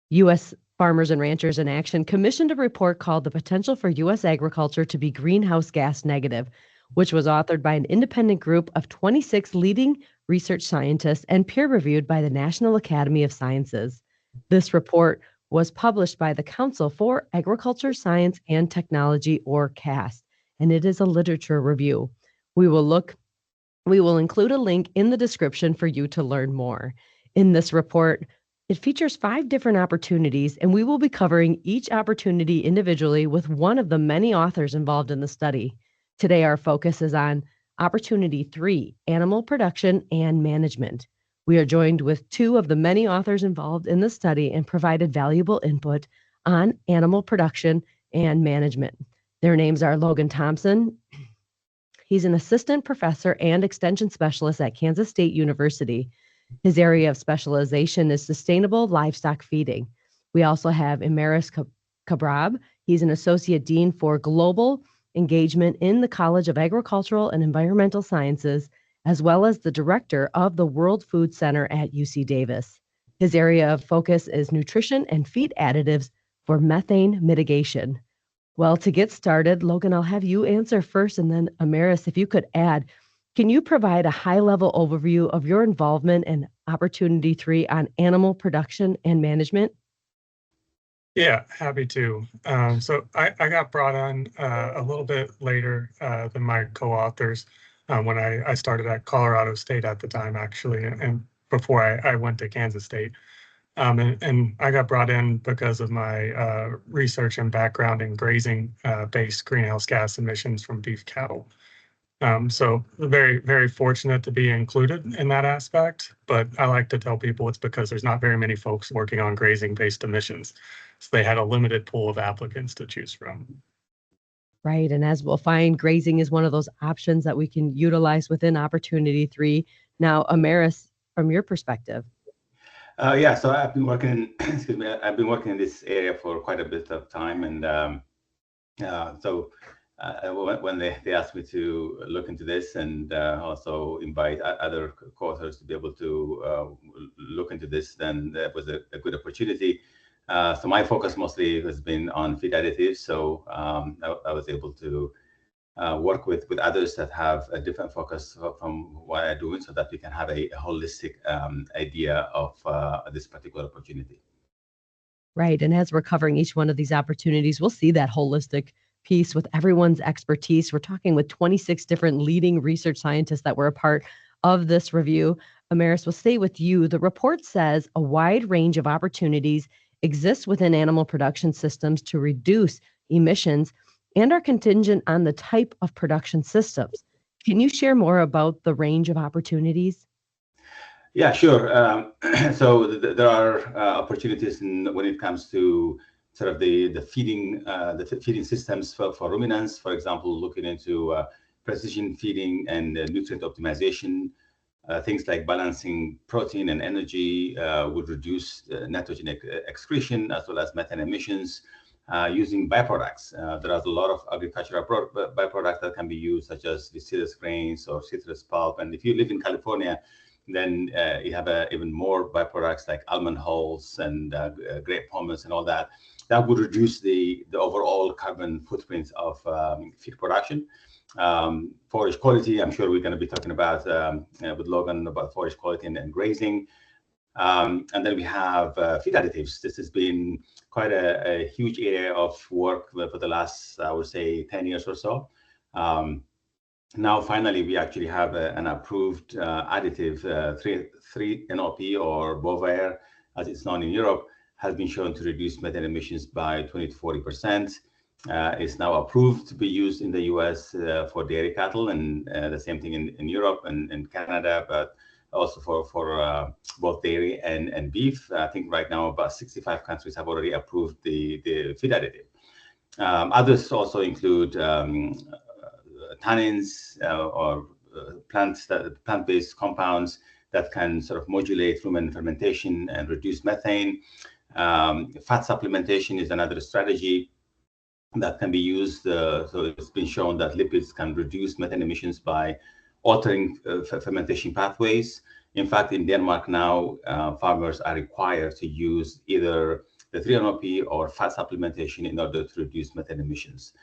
U.S. Farmers and Ranchers in Action commissioned a report called The Potential for U.S. Agriculture to be Greenhouse Gas Negative, which was authored by an independent group of 26 leading research scientists and peer-reviewed by the National Academy of Sciences. This report was published by the Council for Agriculture, Science, and Technology, or CAST, and it is a literature review. We will include a link in the description for you to learn more. In this report, it features 5 different opportunities, and we will be covering each opportunity individually with one of the many authors involved in the study. Today, our focus is on Opportunity 3, Animal Production and Management. We are joined with 2 of the many authors involved in the study and provided valuable input on animal production and management. Their names are Logan Thompson. He's an assistant professor and extension specialist at Kansas State University. His area of specialization is sustainable livestock feeding. We also have Ermias Kebreab. He's an associate dean for global engagement in the College of Agricultural and Environmental Sciences, as well as the director of the World Food Center at UC Davis. His area of focus is nutrition and feed additives for methane mitigation. Well, to get started, Logan, I'll have you answer first, and then Ermias, if you could add, can you provide a high-level overview of your involvement in Opportunity 3 on animal production and management? Yeah, happy to. So I got brought on a little bit later than my co-authors when I started at Colorado State at the time, actually, and before I went to Kansas State. And I got brought in because of my research and background in grazing-based greenhouse gas emissions from beef cattle. So very, very fortunate to be included in that aspect, but I like to tell people it's because there's not very many folks working on grazing-based emissions. So they had a limited pool of applicants to choose from. Right, and as we'll find, grazing is one of those options that we can utilize within Opportunity 3. Now, Ermias, from your perspective. Yeah, so I've been working, excuse me, I've been working in this area for quite a bit of time, and when they asked me to look into this and also invite other co-authors to be able to look into this, then that was a good opportunity. So my focus mostly has been on feed additives, so I was able to work with others that have a different focus from what I'm doing, so that we can have a holistic idea of this particular opportunity. Right, and as we're covering each one of these opportunities, we'll see that holistic piece with everyone's expertise. We're talking with 26 different leading research scientists that were a part of this review. Ermias, we'll stay with you. The report says a wide range of opportunities exist within animal production systems to reduce emissions and are contingent on the type of production systems. Can you share more about the range of opportunities? Yeah, sure. So there are opportunities when it comes to sort of the feeding systems for ruminants, for example, looking into precision feeding and nutrient optimization. Things like balancing protein and energy would reduce nitrogen excretion as well as methane emissions. Using byproducts. There are a lot of agricultural byproducts that can be used, such as deciduous grains or citrus pulp. And if you live in California, then you have even more byproducts like almond hulls and grape pomace and all that. That would reduce the overall carbon footprint of feed production. Forage quality, I'm sure we're going to be talking about with Logan about forage quality and grazing. And then we have feed additives. This has been quite a huge area of work for the last, I would say, 10 years or so. Now, finally, we actually have an approved additive, 3-NOP or Bovaer, as it's known in Europe, has been shown to reduce methane emissions by 20 to 40%. It's now approved to be used in the US for dairy cattle, and the same thing in Europe and Canada, but also for both dairy and beef. I think right now about 65 countries have already approved the feed additive. Others also include tannins or plant-based compounds that can sort of modulate rumen fermentation and reduce methane. Fat supplementation is another strategy that can be used. So it's been shown that lipids can reduce methane emissions by altering fermentation pathways. In fact, in Denmark now, farmers are required to use either the 3-NOP or fat supplementation in order to reduce methane emissions.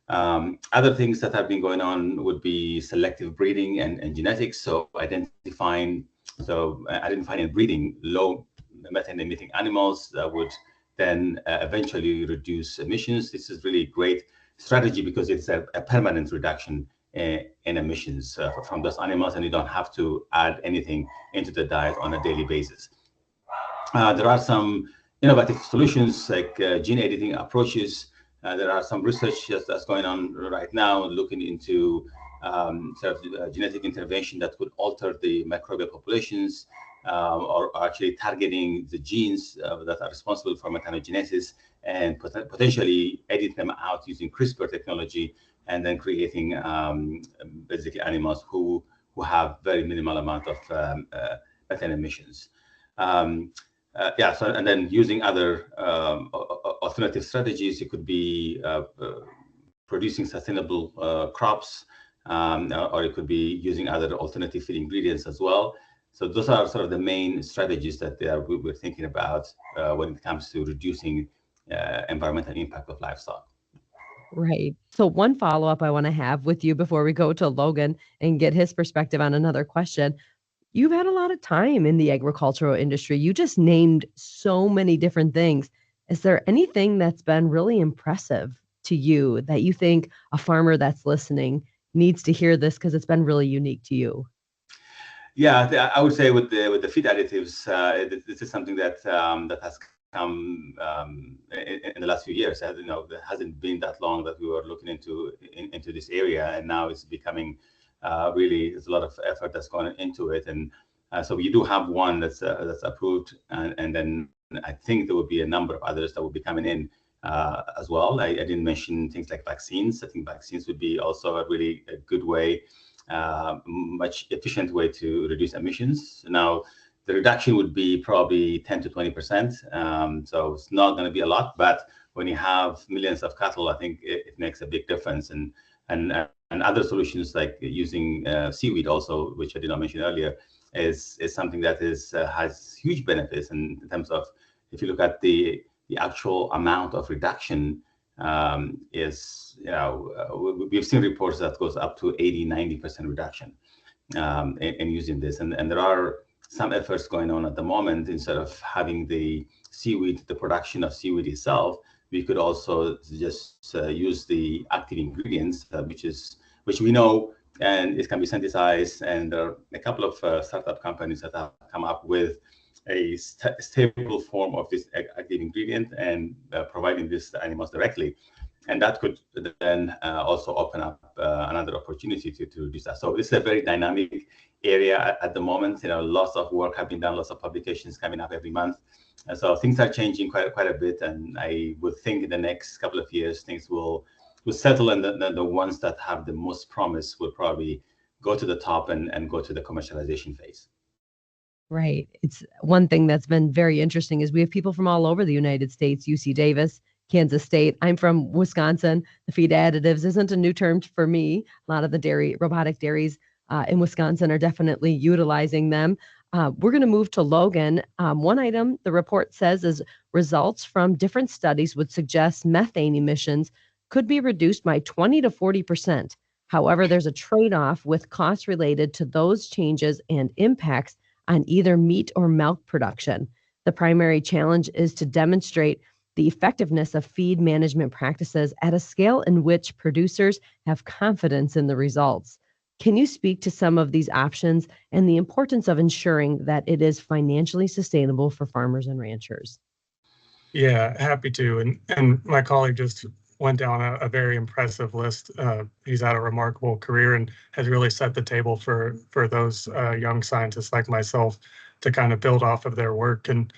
Other things that have been going on would be selective breeding and genetics. So identifying and breeding low methane emitting animals that would then eventually reduce emissions. This is really great strategy because it's a permanent reduction in emissions from those animals, and you don't have to add anything into the diet on a daily basis. There are some innovative solutions like gene editing approaches. There are some research that's going on right now looking into genetic intervention that could alter the microbial populations or actually targeting the genes that are responsible for methanogenesis and potentially edit them out using CRISPR technology, and then creating basically animals who have very minimal amount of methane emissions. And then using other alternative strategies, it could be producing sustainable crops, or it could be using other alternative feed ingredients as well. So those are sort of the main strategies that we're thinking about when it comes to reducing environmental impact of livestock. Right. So one follow-up I want to have with you before we go to Logan and get his perspective on another question. You've had a lot of time in the agricultural industry. You just named so many different things. Is there anything that's been really impressive to you that you think a farmer that's listening needs to hear this because it's been really unique to you? Yeah, I would say with the feed additives, this is something that has come in the last few years. It hasn't been that long that we were looking into this area, and now it's becoming really, there's a lot of effort that's gone into it. And so we do have one that's approved, and then I think there will be a number of others that will be coming in as well. I didn't mention things like vaccines. I think vaccines would be also a really good way, much efficient way to reduce emissions. Now, the reduction would be probably 10 to 20%. So it's not going to be a lot, but when you have millions of cattle, I think it makes a big difference. And other solutions like using seaweed also, which I did not mention earlier, is something that has huge benefits in terms of, if you look at the actual amount of reduction, we've seen reports that goes up to 80-90% reduction in using this, and there are some efforts going on at the moment. Instead of having the seaweed, the production of seaweed itself, we could also just use the active ingredients, which we know, and it can be synthesized. And there are a couple of startup companies that have come up with a stable form of this active ingredient and providing this to animals directly. And that could then also open up another opportunity to reduce that. So this is a very dynamic area at the moment. Lots of work have been done, lots of publications coming up every month. So things are changing quite a bit, and I would think in the next couple of years things will settle, and the ones that have the most promise will probably go to the top and go to the commercialization phase. Right. It's one thing that's been very interesting is we have people from all over the United States, UC Davis, Kansas State. I'm from Wisconsin. The feed additives isn't a new term for me. A lot of the robotic dairies in Wisconsin are definitely utilizing them. We're going to move to Logan. One item the report says is results from different studies would suggest methane emissions could be reduced by 20 to 40%. However, there's a trade-off with costs related to those changes and impacts on either meat or milk production. The primary challenge is to demonstrate the effectiveness of feed management practices at a scale in which producers have confidence in the results. Can you speak to some of these options and the importance of ensuring that it is financially sustainable for farmers and ranchers? Yeah, happy to. And my colleague just went down a very impressive list. He's had a remarkable career and has really set the table for those young scientists like myself to kind of build off of their work. And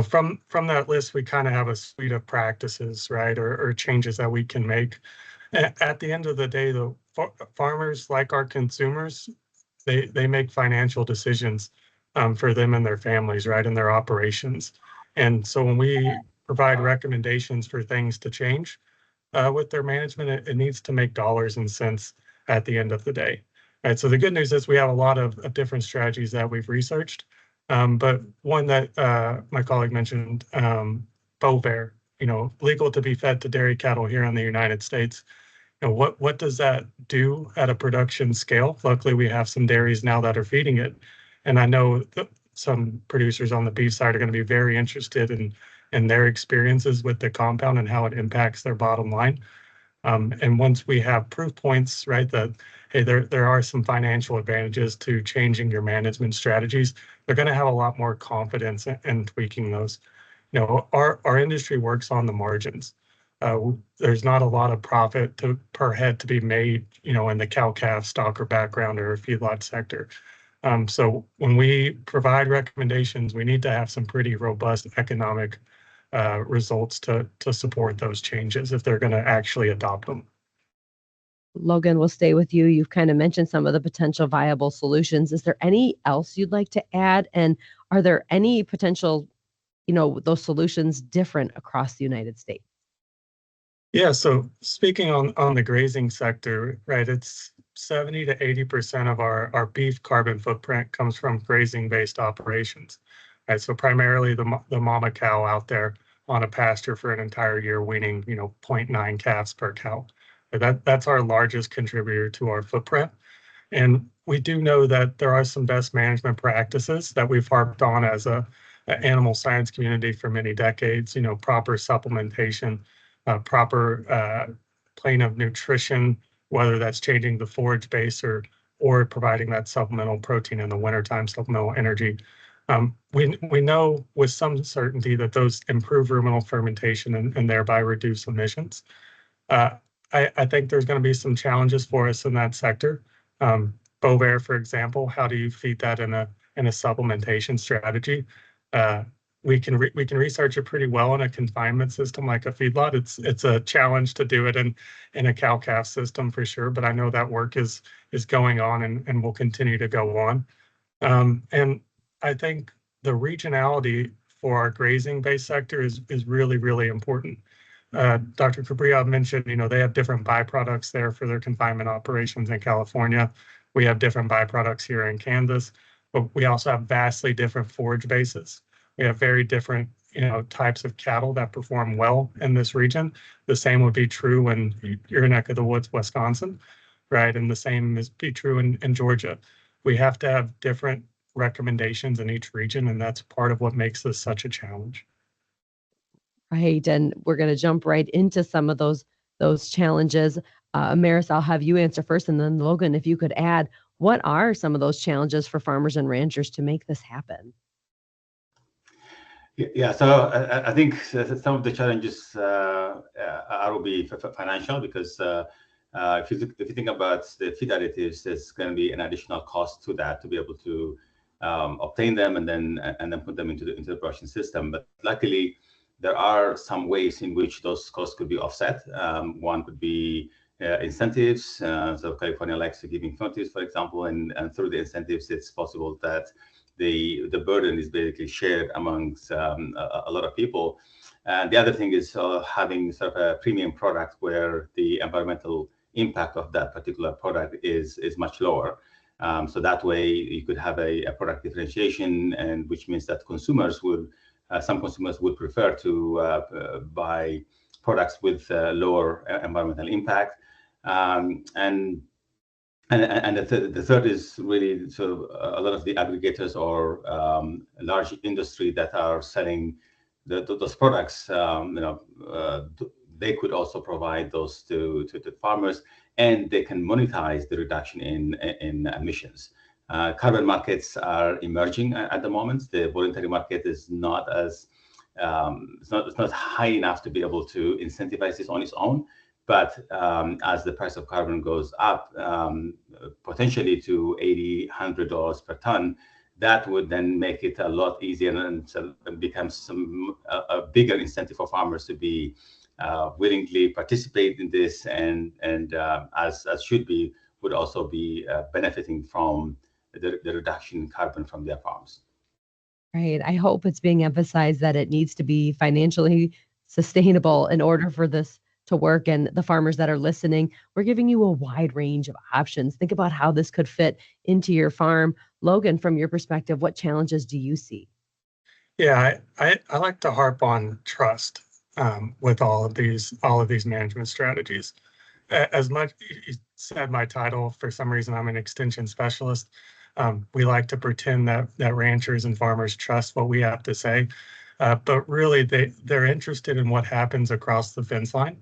from that list, we kind of have a suite of practices, right, or changes that we can make. At the end of the day, the farmers, like our consumers, they make financial decisions for them and their families, right, and their operations. And so when we provide recommendations for things to change with their management, it needs to make dollars and cents at the end of the day. Right. So the good news is we have a lot of different strategies that we've researched. But one that my colleague mentioned Bovaer, legal to be fed to dairy cattle here in the United States. What does that do at a production scale? Luckily, we have some dairies now that are feeding it. And I know that some producers on the beef side are going to be very interested in their experiences with the compound and how it impacts their bottom line. And once we have proof points, right, that, hey, there are some financial advantages to changing your management strategies, they're going to have a lot more confidence in tweaking those. Our industry works on the margins. There's not a lot of profit per head to be made, in the cow-calf stocker background or feedlot sector. So when we provide recommendations, we need to have some pretty robust economic results to support those changes if they're going to actually adopt them. Logan, we'll stay with you. You've kind of mentioned some of the potential viable solutions. Is there any else you'd like to add? And are there any potential, those solutions different across the United States? Yeah, so speaking on the grazing sector, right, it's 70 to 80% of our beef carbon footprint comes from grazing-based operations. Right, so primarily the mama cow out there on a pasture for an entire year weaning, 0.9 calves per cow. That's our largest contributor to our footprint. And we do know that there are some best management practices that we've harped on as an animal science community for many decades, proper supplementation, proper plane of nutrition, whether that's changing the forage base or providing that supplemental protein in the wintertime, supplemental energy. We know with some certainty that those improve ruminal fermentation and thereby reduce emissions. I think there's going to be some challenges for us in that sector. Bovaer, for example, how do you feed that in a supplementation strategy? We can research it pretty well in a confinement system like a feedlot. It's a challenge to do it in a cow-calf system for sure, but I know that work is going on and will continue to go on. And I think the regionality for our grazing-based sector is really, really important. Dr. Kebreab mentioned, they have different byproducts there for their confinement operations in California. We have different byproducts here in Kansas, but we also have vastly different forage bases. We have very different, types of cattle that perform well in this region. The same would be true in your neck of the woods, Wisconsin, right? And the same is be true in Georgia. We have to have different recommendations in each region, and that's part of what makes this such a challenge. Right. And we're going to jump right into some of those challenges. Ermias, I'll have you answer first. And then Logan, if you could add, what are some of those challenges for farmers and ranchers to make this happen? Yeah, so I think some of the challenges will be financial because if you think about the feed additives, there's going to be an additional cost to that to be able to obtain them and then put them into the production system. But luckily, there are some ways in which those costs could be offset. One could be incentives. So California likes to give incentives, for example, and through the incentives, it's possible that the burden is basically shared amongst a lot of people. And the other thing is having sort of a premium product where the environmental impact of that particular product is much lower. So that way you could have a product differentiation, and which means that some consumers would prefer to buy products with lower environmental impact. And the third is really sort of a lot of the aggregators or large industry that are selling those products. They could also provide those to the farmers, and they can monetize the reduction in emissions. Carbon markets are emerging at the moment. The voluntary market is not it's not high enough to be able to incentivize this on its own. But as the price of carbon goes up, potentially to $80-$100 per ton, that would then make it a lot easier and becomes a bigger incentive for farmers to be willingly participate in this, and as should be, would also be benefiting from the reduction in carbon from their farms. Right. I hope it's being emphasized that it needs to be financially sustainable in order for this to work. And the farmers that are listening, we're giving you a wide range of options. Think about how this could fit into your farm. Logan, from your perspective, what challenges do you see? Yeah, I like to harp on trust with all of these management strategies. As much you said my title, for some reason I'm an extension specialist. We like to pretend that ranchers and farmers trust what we have to say, but really they're interested in what happens across the fence line,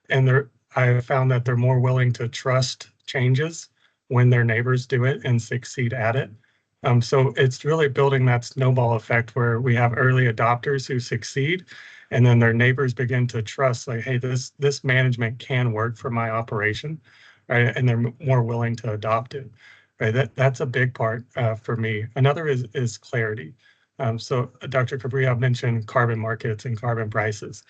and I have found that they're more willing to trust changes when their neighbors do it and succeed at it. So it's really building that snowball effect where we have early adopters who succeed, and then their neighbors begin to trust, like, hey, this management can work for my operation, right? And they're more willing to adopt it, right? That's a big part for me. Another is clarity. So Dr. Kebreab mentioned carbon markets and carbon prices.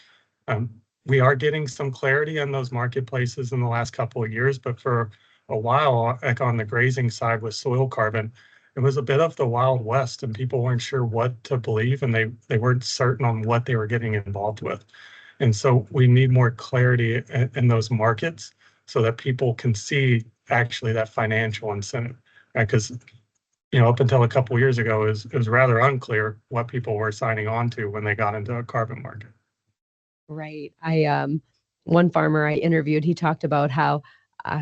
Um, we are getting some clarity on those marketplaces in the last couple of years, but for a while, like on the grazing side with soil carbon, it was a bit of the Wild West, and people weren't sure what to believe, and they weren't certain on what they were getting involved with. And so we need more clarity in those markets so that people can see actually that financial incentive, right? Because up until a couple of years ago, it was rather unclear what people were signing on to when they got into a carbon market. Right. One farmer I interviewed, he talked about how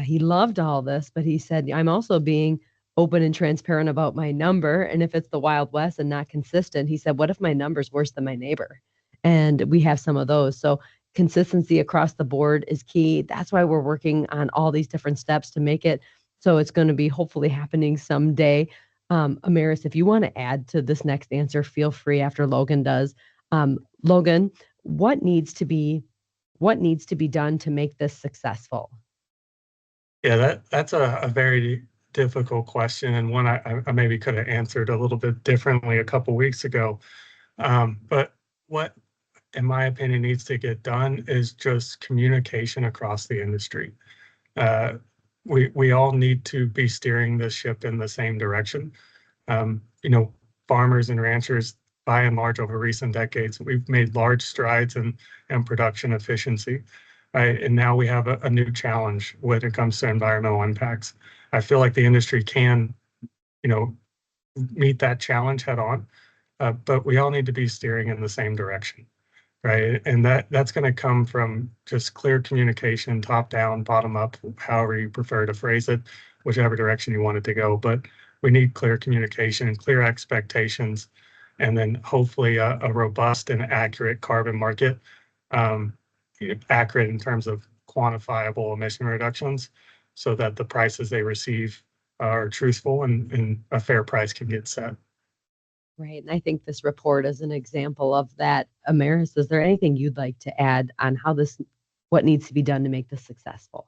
he loved all this, but he said, I'm also being open and transparent about my number. And if it's the Wild West and not consistent, he said, what if my number's worse than my neighbor? And we have some of those. So consistency across the board is key. That's why we're working on all these different steps to make it so it's going to be hopefully happening someday. Ermias, if you want to add to this next answer, feel free after Logan does. Logan, what needs to be done to make this successful? Yeah, that's a very difficult question, and one I maybe could have answered a little bit differently a couple weeks ago. But what, in my opinion, needs to get done is just communication across the industry. Uh, we all need to be steering the ship in the same direction. Farmers and ranchers, by and large, over recent decades, we've made large strides in production efficiency, right? And now we have a new challenge when it comes to environmental impacts. I feel like the industry can, you know, meet that challenge head on, but we all need to be steering in the same direction, right? And that's going to come from just clear communication, top down, bottom up, however you prefer to phrase it, whichever direction you want it to go. But we need clear communication and clear expectations, and then hopefully a robust and accurate carbon market, accurate in terms of quantifiable emission reductions, so that the prices they receive are truthful and a fair price can get set. Right. And I think this report is an example of that. Ermias, is there anything you'd like to add on what needs to be done to make this successful?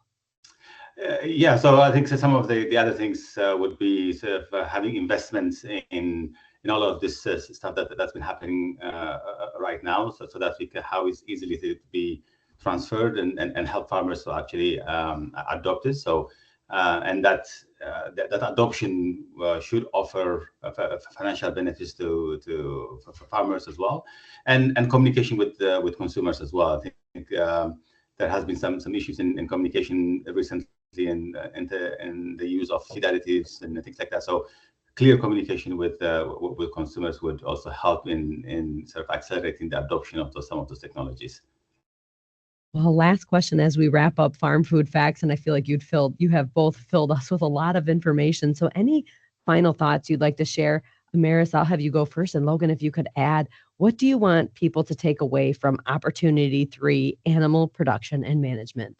Yeah, so I think some of the other things would be sort of having investments in all of this stuff that's been happening right now, so that we can, how it's easily to be transferred and help farmers to actually adopt it. So and that adoption should offer financial benefits to farmers as well, and communication with consumers as well. I think there has been some issues in communication recently in the use of feed additives and things like that. So clear communication with consumers would also help in sort of accelerating the adoption of some of those technologies. Well, last question as we wrap up Farm Food Facts, and I feel like you have both filled us with a lot of information. So any final thoughts you'd like to share? Ermias, I'll have you go first. And Logan, if you could add, what do you want people to take away from Opportunity 3, Animal Production and Management?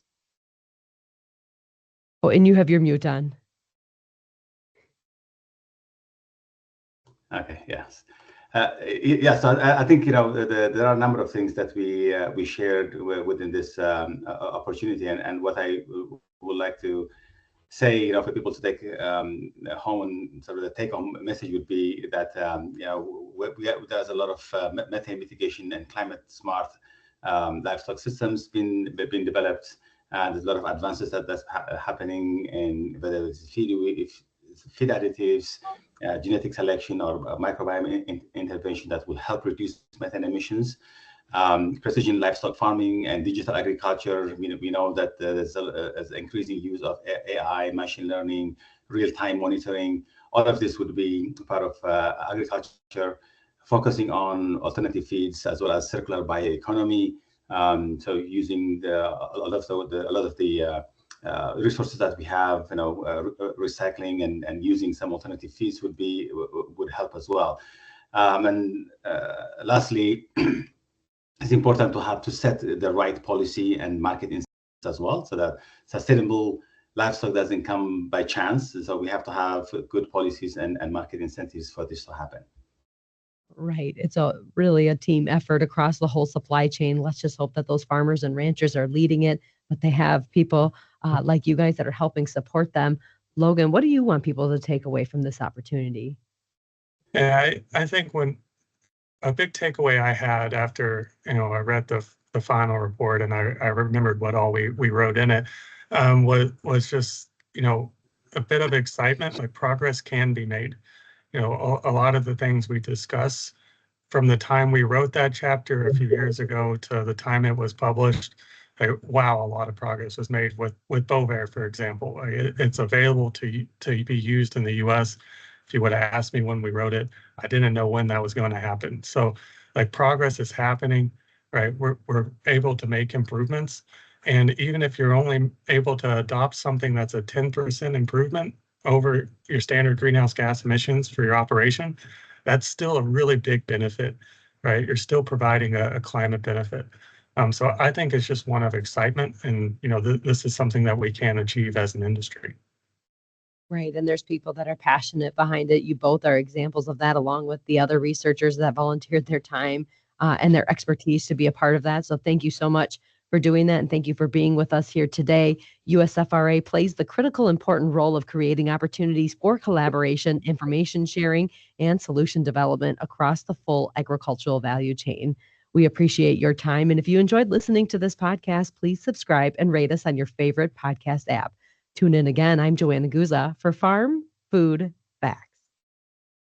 Oh, and you have your mute on. Okay, yes. Yes, I think there are a number of things that we shared within this opportunity, and what I would like to say, for people to take home, sort of the take-home message would be that there's a lot of methane mitigation and climate-smart livestock systems being developed, and there's a lot of advances that's happening in whether it's feed additives, genetic selection, or microbiome intervention that will help reduce methane emissions. Precision livestock farming and digital agriculture. We know that there's increasing use of AI, machine learning, real-time monitoring. All of this would be part of agriculture. focusing on alternative feeds as well as circular bioeconomy. So using a lot of the resources that we have, recycling and using some alternative feeds would help as well. And lastly, it's important to set the right policy and market incentives as well, so that sustainable livestock doesn't come by chance. So we have to have good policies and market incentives for this to happen. Right. It's really a team effort across the whole supply chain. Let's just hope that those farmers and ranchers are leading it, but they have people like you guys that are helping support them. Logan, what do you want people to take away from this opportunity? Yeah, I think a big takeaway I had after, I read the final report and I remembered what all we wrote in it, was just, a bit of excitement, like progress can be made. A lot of the things we discuss from the time we wrote that chapter a few years ago to the time it was published, wow, a lot of progress was made with Bovaer, for example. It's available to be used in the U.S. If you would have asked me when we wrote it, I didn't know when that was going to happen. So, progress is happening, right? We're able to make improvements, and even if you're only able to adopt something that's a 10% improvement over your standard greenhouse gas emissions for your operation, that's still a really big benefit, right? You're still providing a climate benefit. So I think it's just one of excitement, and this is something that we can achieve as an industry. Right. And there's people that are passionate behind it. You both are examples of that, along with the other researchers that volunteered their time and their expertise to be a part of that. So thank you so much for doing that. And thank you for being with us here today. USFRA plays the critical, important role of creating opportunities for collaboration, information sharing, and solution development across the full agricultural value chain. We appreciate your time. And if you enjoyed listening to this podcast, please subscribe and rate us on your favorite podcast app. Tune in again. I'm Joanna Guza for Farm, Food, Facts.